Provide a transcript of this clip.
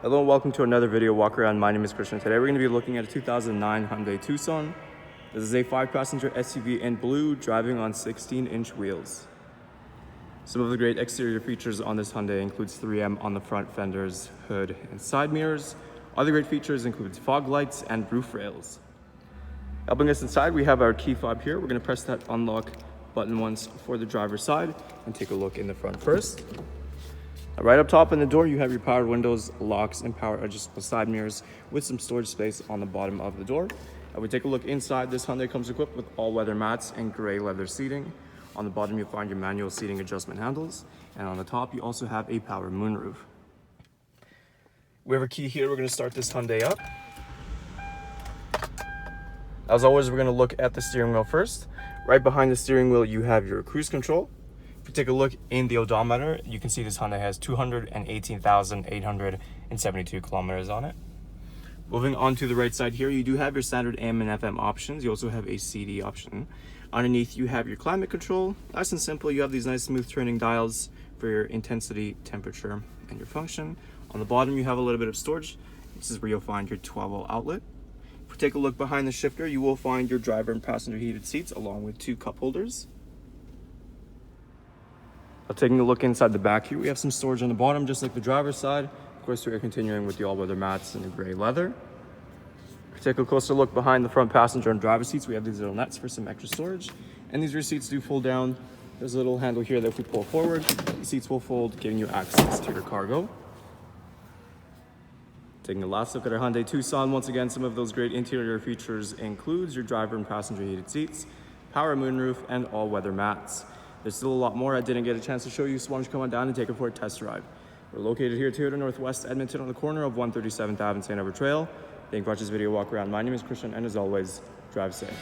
Hello and welcome to another video walk around. My name is Christian. Today we're going to be looking at a 2009 Hyundai Tucson. This is a 5-passenger SUV in blue, driving on 16-inch wheels. Some of the great exterior features on this Hyundai includes 3M on the front fenders, hood, and side mirrors. Other great features include fog lights and roof rails. Helping us inside, we have our key fob here. We're going to press that unlock button once for the driver's side and take a look in the front first. Right up top in the door, you have your power windows, locks, and power adjustable side mirrors with some storage space on the bottom of the door. We take a look inside. This Hyundai comes equipped with all-weather mats and gray leather seating. On the bottom, you'll find your manual seating adjustment handles. And on the top, you also have a power moonroof. We have a key here. We're going to start this Hyundai up. As always, we're going to look at the steering wheel first. Right behind the steering wheel, you have your cruise control. If you take a look in the odometer, you can see this Hyundai has 218,872 kilometers on it. Moving on to the right side here, you do have your standard AM and FM options. You also have a CD option. Underneath, you have your climate control. Nice and simple, you have these nice smooth turning dials for your intensity, temperature, and your function. On the bottom, you have a little bit of storage. This is where you'll find your 12-volt outlet. If you take a look behind the shifter, you will find your driver and passenger heated seats along with 2 cup holders. Taking a look inside the back here, we have some storage on the bottom, just like the driver's side. Of course, we are continuing with the all-weather mats and the gray leather. If you take a closer look behind the front passenger and driver seats, we have these little nets for some extra storage. And these rear seats do fold down. There's a little handle here that if we pull forward, the seats will fold, giving you access to your cargo. Taking a last look at our Hyundai Tucson, once again, some of those great interior features includes your driver and passenger heated seats, power moonroof, and all-weather mats. There's still a lot more I didn't get a chance to show you, so why don't you come on down and take it for a test drive. We're located here to Northwest Edmonton on the corner of 137th Ave and St.Albert Trail. Thank you for watching this video walk around. My name is Christian, and as always, drive safe.